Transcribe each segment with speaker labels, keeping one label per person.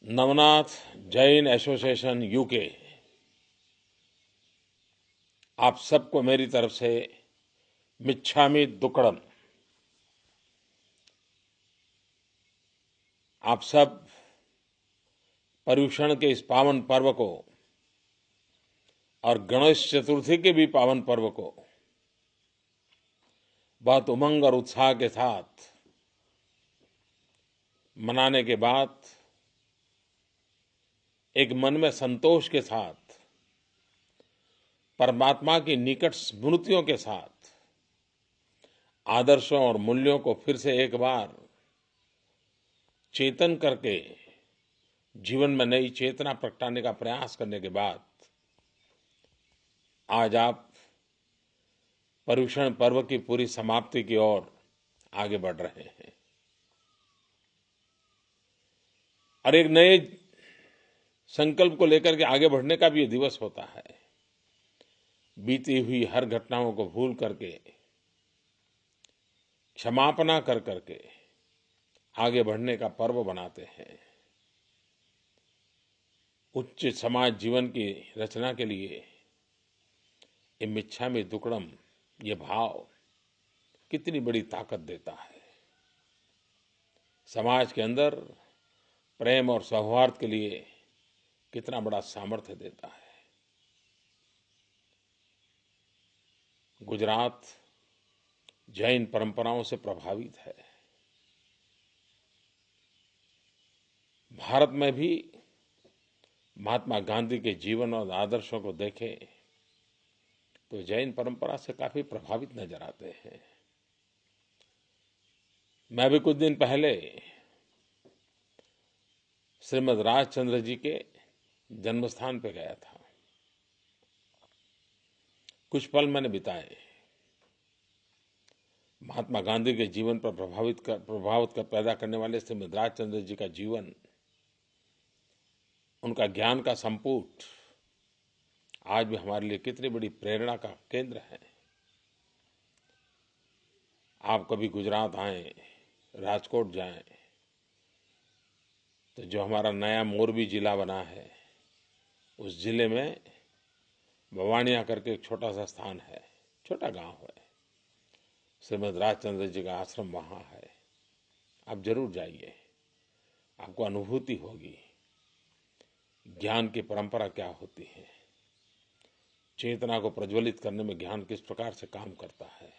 Speaker 1: Navnath Jain association UK आप सबको मेरी तरफ से मिच्छामि दुक्कड़म। आप सब पर्युषण के इस पावन पर्व को और गणेश चतुर्थी के भी पावन पर्व को बहुत उमंग और उत्साह के साथ मनाने के बाद एक मन में संतोष के साथ परमात्मा की निकट स्मृतियों के साथ आदर्शों और मूल्यों को फिर से एक बार चेतन करके जीवन में नई चेतना प्रगटाने का प्रयास करने के बाद आज आप पर्युषण पर्व की पूरी समाप्ति की ओर आगे बढ़ रहे हैं और एक नए संकल्प को लेकर के आगे बढ़ने का भी ये दिवस होता है। बीती हुई हर घटनाओं को भूल करके क्षमापना कर करके आगे बढ़ने का पर्व बनाते हैं। उच्च समाज जीवन की रचना के लिए ये मिच्छामि दुक्कडम ये भाव कितनी बड़ी ताकत देता है। समाज के अंदर प्रेम और सौहार्द के लिए कितना बड़ा सामर्थ्य देता है। गुजरात जैन परंपराओं से प्रभावित है। भारत में भी महात्मा गांधी के जीवन और आदर्शों को देखें तो जैन परंपरा से काफी प्रभावित नजर आते हैं। मैं भी कुछ दिन पहले श्रीमद् राजचंद्र जी के जन्म स्थान पर गया था। कुछ पल मैंने बिताए। महात्मा गांधी के जीवन पर प्रभाव पैदा करने वाले श्रीमद् राजचंद्र जी का जीवन, उनका ज्ञान का संपुट आज भी हमारे लिए कितनी बड़ी प्रेरणा का केंद्र है। आप कभी गुजरात आएं, राजकोट जाएं, तो जो हमारा नया मोरबी जिला बना है उस जिले में भवानिया करके एक छोटा सा स्थान है, छोटा गांव है। श्रीमद् राजचंद्र जी का आश्रम वहां है। आप जरूर जाइए, आपको अनुभूति होगी ज्ञान की परंपरा क्या होती है, चेतना को प्रज्वलित करने में ज्ञान किस प्रकार से काम करता है।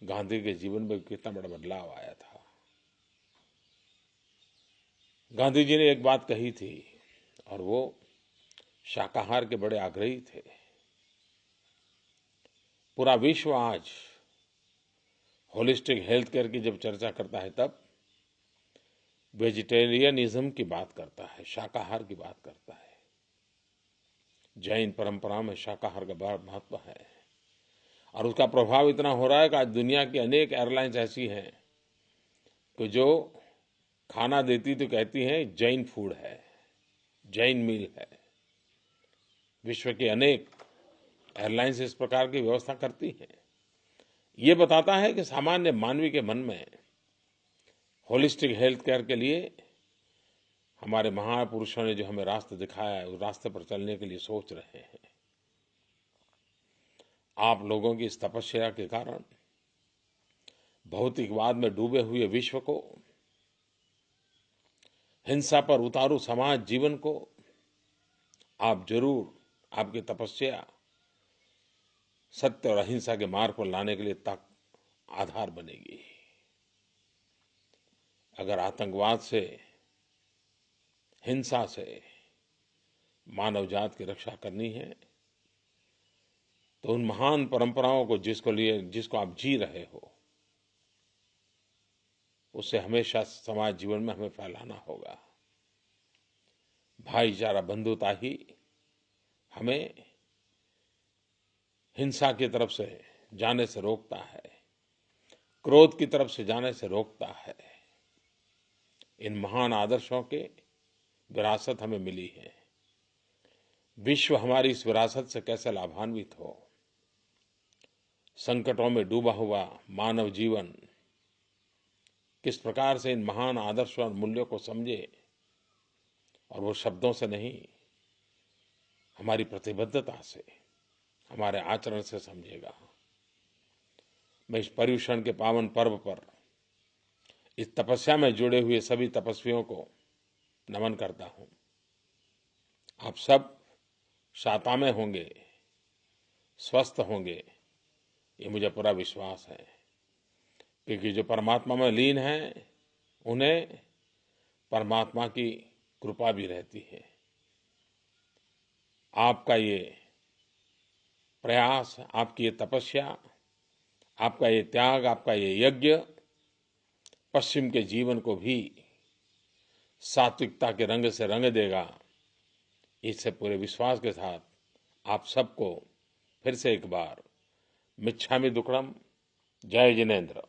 Speaker 1: गांधी के जीवन में कितना बड़ा बदलाव आया था। गांधी जी ने एक बात कही थी और वो शाकाहार के बड़े आग्रही थे। पूरा विश्व आज होलिस्टिक हेल्थ केयर की जब चर्चा करता है तब वेजिटेरियनिज्म की बात करता है, शाकाहार की बात करता है। जैन परंपरा में शाकाहार का बड़ा महत्व है और उसका प्रभाव इतना हो रहा है कि आज दुनिया की अनेक एयरलाइंस ऐसी हैं कि जो खाना देती तो कहती हैं जैन फूड है, जैन मील है। विश्व की अनेक एयरलाइंस इस प्रकार की व्यवस्था करती हैं। ये बताता है कि सामान्य मानवी के मन में होलिस्टिक हेल्थ केयर के लिए हमारे महापुरुषों ने जो हमें रास्ता दिखाया है उस रास्ते पर चलने के लिए सोच रहे हैं। आप लोगों की इस तपस्या के कारण भौतिकवाद में डूबे हुए विश्व को, हिंसा पर उतारू समाज जीवन को आप जरूर, आपकी तपस्या सत्य और अहिंसा के मार्ग पर लाने के लिए तक आधार बनेगी। अगर आतंकवाद से, हिंसा से मानव जात की रक्षा करनी है तो उन महान परंपराओं को जिसको आप जी रहे हो उसे हमेशा समाज जीवन में हमें फैलाना होगा। भाईचारा, बंधुता ही हमें हिंसा की तरफ से जाने से रोकता है, क्रोध की तरफ से जाने से रोकता है। इन महान आदर्शों के विरासत हमें मिली है। विश्व हमारी इस विरासत से कैसे लाभान्वित हो। संकटों में डूबा हुआ मानव जीवन किस प्रकार से इन महान आदर्शों और मूल्यों को समझे और वो शब्दों से नहीं, हमारी प्रतिबद्धता से, हमारे आचरण से समझेगा। मैं इस पर्युषण के पावन पर्व पर इस तपस्या में जुड़े हुए सभी तपस्वियों को नमन करता हूँ। आप सब शाता में होंगे, स्वस्थ होंगे, ये मुझे पूरा विश्वास है, क्योंकि जो परमात्मा में लीन हैं उन्हें परमात्मा की कृपा भी रहती है। आपका ये प्रयास, आपकी ये तपस्या, आपका ये त्याग, आपका ये यज्ञ पश्चिम के जीवन को भी सात्विकता के रंग से रंग देगा। इससे पूरे विश्वास के साथ आप सबको फिर से एक बार मिच्छामि दुक्कड़म। जय जिनेन्द्र।